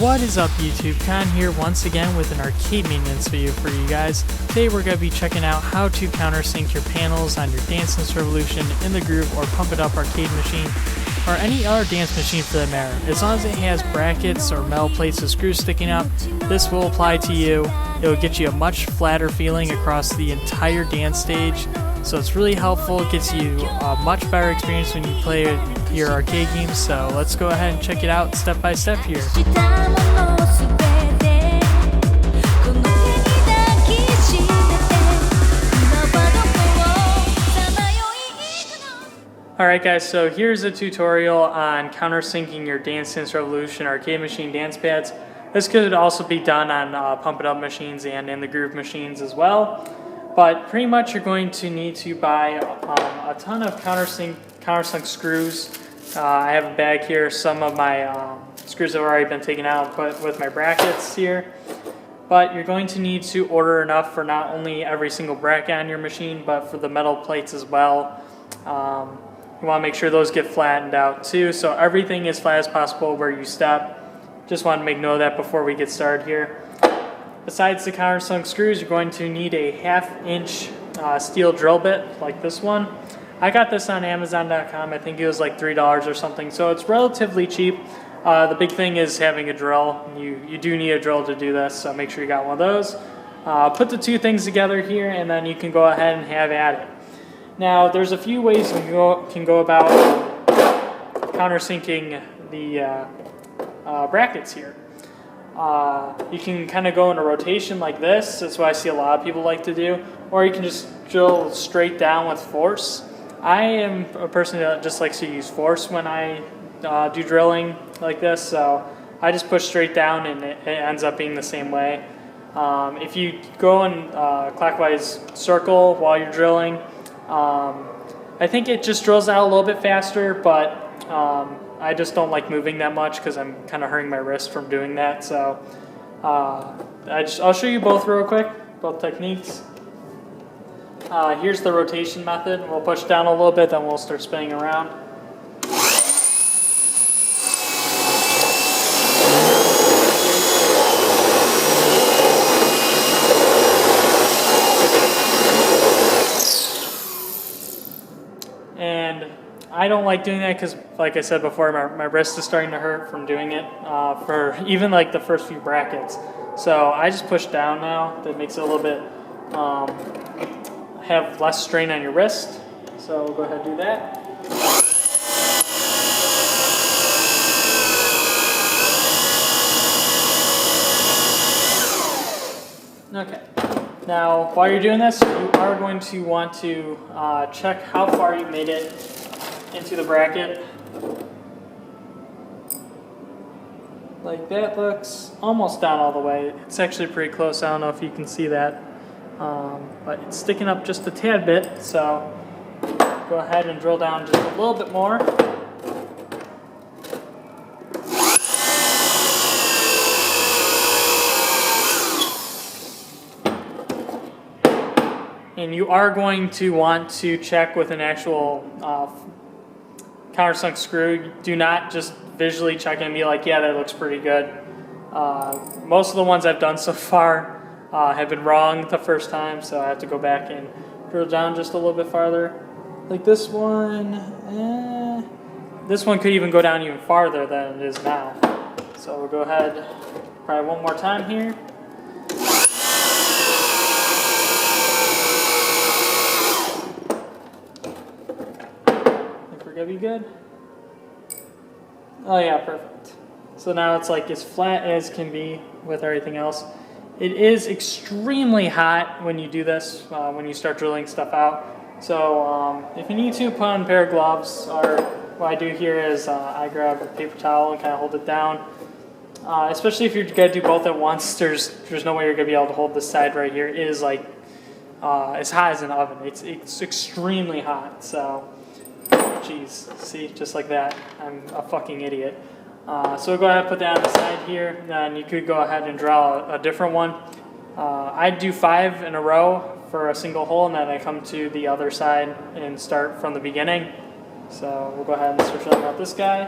What is up YouTube, Con here once again with an arcade maintenance video for you guys. Today we're going to be checking out how to countersink your panels on your Dance Dance Revolution, In the Groove, or Pump It Up arcade machine, or any other dance machine for that matter. As long as it has brackets or metal plates with screws sticking up, this will apply to you. It will get you a much flatter feeling across the entire dance stage. So it's really helpful, it gets you a much better experience when you play your arcade games. So let's go ahead and check it out step by step here. Alright guys, so here's a tutorial on countersinking your Dance Dance Revolution arcade machine dance pads. This could also be done on Pump It Up machines and In the Groove machines as well. But pretty much you're going to need to buy a ton of countersink screws. I have a bag here. Some of my screws have already been taken out and put with my brackets here. But you're going to need to order enough for not only every single bracket on your machine, but for the metal plates as well. You want to make sure those get flattened out too, so everything is flat as possible where you step. Just want to make note of that before we get started here. Besides the countersunk screws, you're going to need a 1/2 inch steel drill bit like this one. I got this on Amazon.com. I think it was like $3 or something, so it's relatively cheap. The big thing is having a drill. You do need a drill to do this, so make sure you got one of those. Put the two things together here, and then you can go ahead and have at it. Now, there's a few ways you can go about countersinking the brackets here. You can kind of go in a rotation like this. That's what I see a lot of people like to do. Or you can just drill straight down with force. I am a person that just likes to use force when I do drilling like this. So I just push straight down and it ends up being the same way. If you go in a clockwise circle while you're drilling, I think it just drills out a little bit faster, but I just don't like moving that much because I'm kind of hurting my wrist from doing that. So I'll show you both real quick, both techniques. Here's the rotation method. We'll push down a little bit, then we'll start spinning around. And I don't like doing that because, like I said before, my wrist is starting to hurt from doing it for even like the first few brackets. So I just push down now. That makes it a little bit have less strain on your wrist. So we'll go ahead and do that. Okay. Now, while you're doing this, you are going to want to check how far you made it into the bracket. Like that looks almost down all the way. It's actually pretty close. I don't know if you can see that. But it's sticking up just a tad bit. So go ahead and drill down just a little bit more. And you are going to want to check with an actual countersunk screw. Do not just visually check and be like, yeah, that looks pretty good. Most of the ones I've done so far have been wrong the first time, so I have to go back and drill down just a little bit farther. Like this one, this one could even go down even farther than it is now. So we'll go ahead, probably one more time here. Gonna be good. Oh yeah, perfect. So now it's like as flat as can be with everything else. It is extremely hot when you do this, when you start drilling stuff out. So if you need to, put on a pair of gloves, or what I do here is I grab a paper towel and kind of hold it down. Especially if you're gonna do both at once, there's no way you're gonna be able to hold this side right here. It is like as hot as an oven. It's extremely hot. So. Jeez, see, just like that. I'm a fucking idiot. So we'll go ahead and put that on the side here. Then you could go ahead and draw a different one. I'd do 5 in a row for a single hole, and then I come to the other side and start from the beginning. So we'll go ahead and start filling out this guy.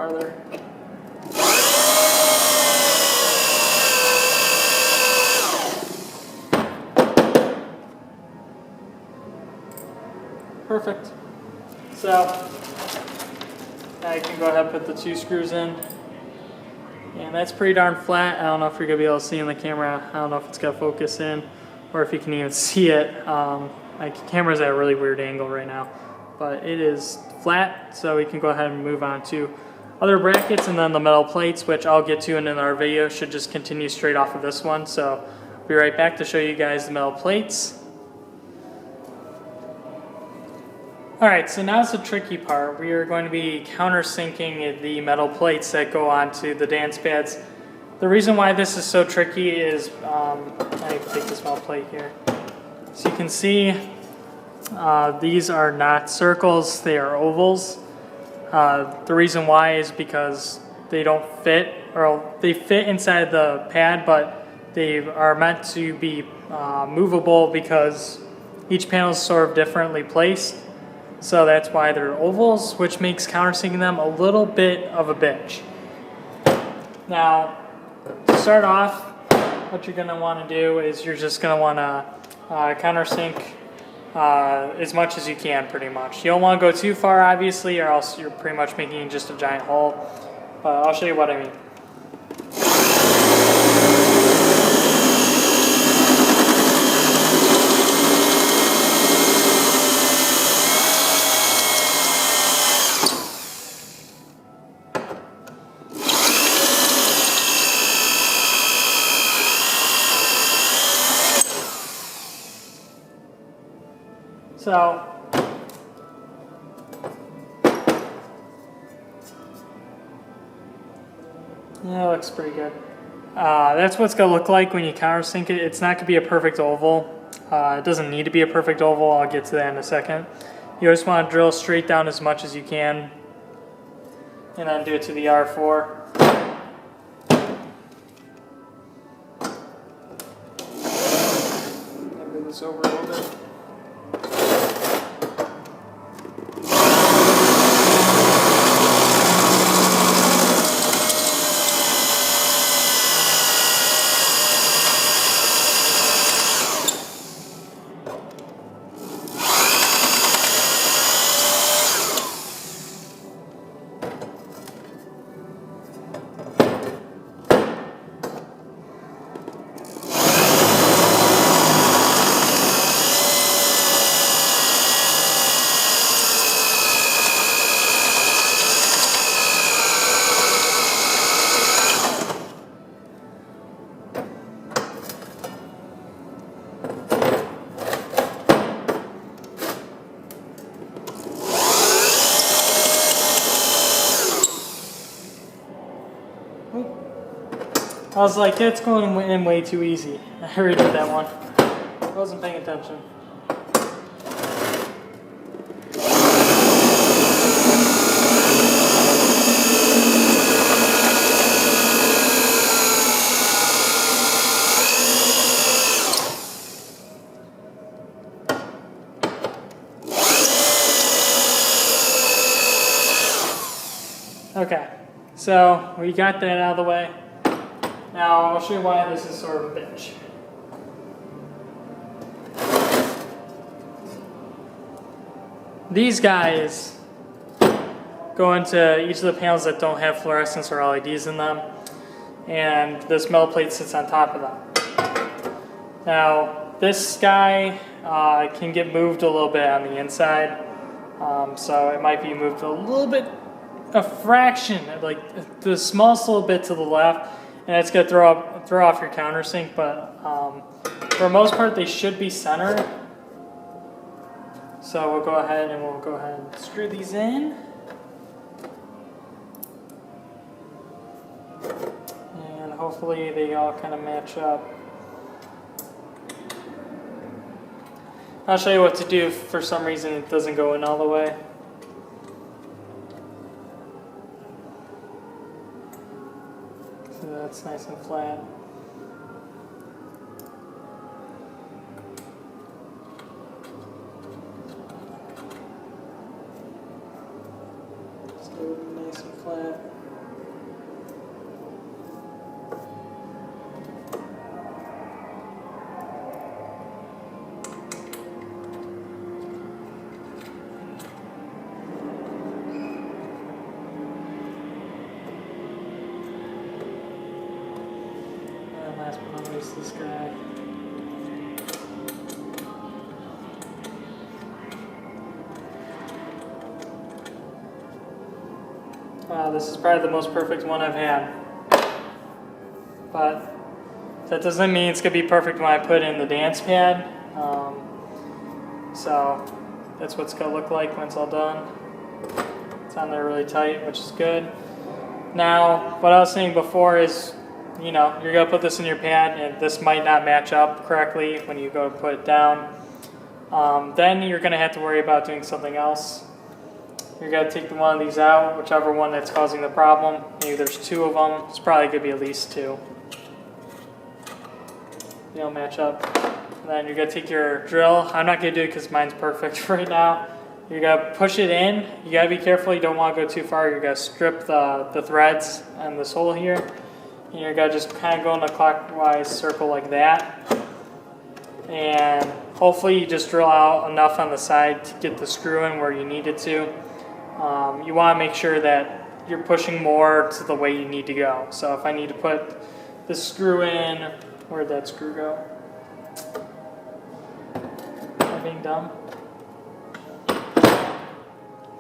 farther. Perfect. So now you can go ahead and put the 2 screws in. And that's pretty darn flat. I don't know if you're going to be able to see in the camera. I don't know if it's got to focus in or if you can even see it. My camera's at a really weird angle right now. But it is flat, so we can go ahead and move on to other brackets, and then the metal plates, which I'll get to in another video, should just continue straight off of this one. So I'll be right back to show you guys the metal plates. Alright, so now's the tricky part. We are going to be countersinking the metal plates that go onto the dance pads. The reason why this is so tricky is, I need to take this metal plate here. So you can see these are not circles, they are ovals. The reason why is because they don't fit, or they fit inside the pad, but they are meant to be movable because each panel is sort of differently placed. So that's why they're ovals, which makes countersinking them a little bit of a bitch. Now, to start off, what you're going to want to do is you're just going to want to countersink as much as you can, pretty much. You don't want to go too far, obviously, or else you're pretty much making just a giant hole. But I'll show you what I mean. So, yeah, it looks pretty good. That's what it's going to look like when you countersink it. It's not going to be a perfect oval. It doesn't need to be a perfect oval. I'll get to that in a second. You just want to drill straight down as much as you can, and then do it to the R4. Move this over a little bit. I was like, it's going in way too easy. I already did that one. I wasn't paying attention. Okay, so we got that out of the way. Now I'll show you why this is sort of a bitch. These guys go into each of the panels that don't have fluorescents or LEDs in them, and this metal plate sits on top of them. Now this guy can get moved a little bit on the inside, so it might be moved a little bit, a fraction, like the smallest little bit to the left, and it's going to throw off your countersink, but for the most part they should be centered. So we'll go ahead and screw these in. And hopefully they all kind of match up. I'll show you what to do if for some reason it doesn't go in all the way. So that's nice and flat. Nice and flat. last but not least, this guy. Wow, this is probably the most perfect one I've had. But that doesn't mean it's going to be perfect when I put in the dance pad. So that's what it's going to look like when it's all done. It's on there really tight, which is good. Now, what I was saying before is, you know, you're going to put this in your pad and this might not match up correctly when you go to put it down. Then you're going to have to worry about doing something else. You're going to take one of these out, whichever one that's causing the problem. Maybe there's two of them. It's probably going to be at least two. They don't match up. And then you're going to take your drill. I'm not going to do it because mine's perfect right now. You're going to push it in. You got to be careful. You don't want to go too far. You're going to strip the threads on this hole here. And you're going to just kind of go in a clockwise circle like that. And hopefully you just drill out enough on the side to get the screw in where you need it to. You want to make sure that you're pushing more to the way you need to go. So if I need to put the screw in, where'd that screw go? Am I being dumb?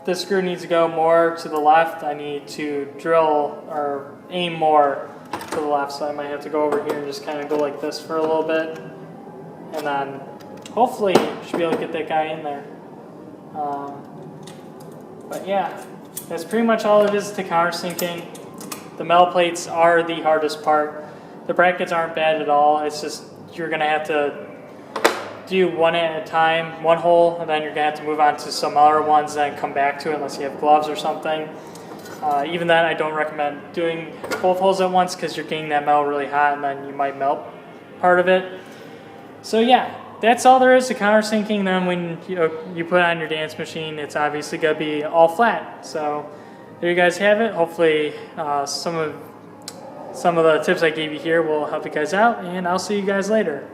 This screw needs to go more to the left. I need to drill or aim more to the left, so I might have to go over here and just kind of go like this for a little bit. And then hopefully you should be able to get that guy in there. But yeah, that's pretty much all it is to countersinking. The metal plates are the hardest part. The brackets aren't bad at all. It's just you're going to have to do one at a time, one hole, and then you're going to have to move on to some other ones and then come back to it unless you have gloves or something. Even then, I don't recommend doing both holes at once because you're getting that metal really hot and then you might melt part of it. So yeah, that's all there is to countersinking. Then when you put it on your dance machine, it's obviously going to be all flat. So there you guys have it. Hopefully some of the tips I gave you here will help you guys out, and I'll see you guys later.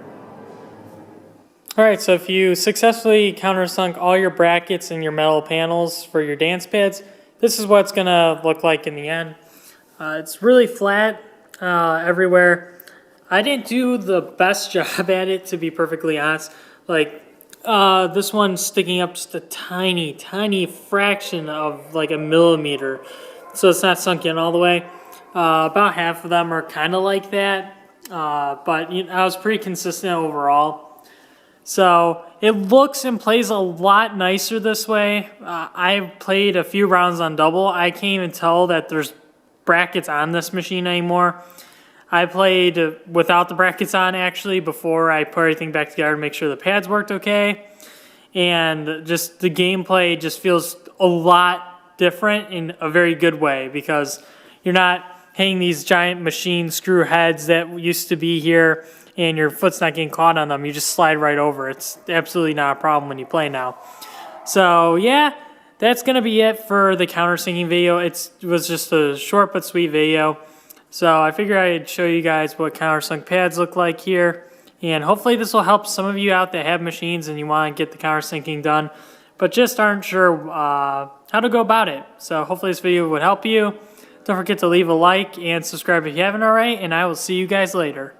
Alright, so if you successfully countersunk all your brackets and your metal panels for your dance pads, this is what it's going to look like in the end. It's really flat everywhere. I didn't do the best job at it, to be perfectly honest. Like, this one's sticking up just a tiny, tiny fraction of like a millimeter. So it's not sunk in all the way. About half of them are kind of like that. But I was pretty consistent overall. So it looks and plays a lot nicer this way. I've played a few rounds on double. I can't even tell that there's brackets on this machine anymore. I played without the brackets on actually before I put everything back together to make sure the pads worked okay. And just the gameplay just feels a lot different in a very good way because you're not hanging these giant machine screw heads that used to be here and your foot's not getting caught on them. You just slide right over. It's absolutely not a problem when you play now. So yeah, that's going to be it for the countersinking video. It was just a short but sweet video. So I figured I'd show you guys what countersunk pads look like here. And hopefully this will help some of you out that have machines and you want to get the countersinking done, but just aren't sure how to go about it. So hopefully this video would help you. Don't forget to leave a like and subscribe if you haven't already, and I will see you guys later.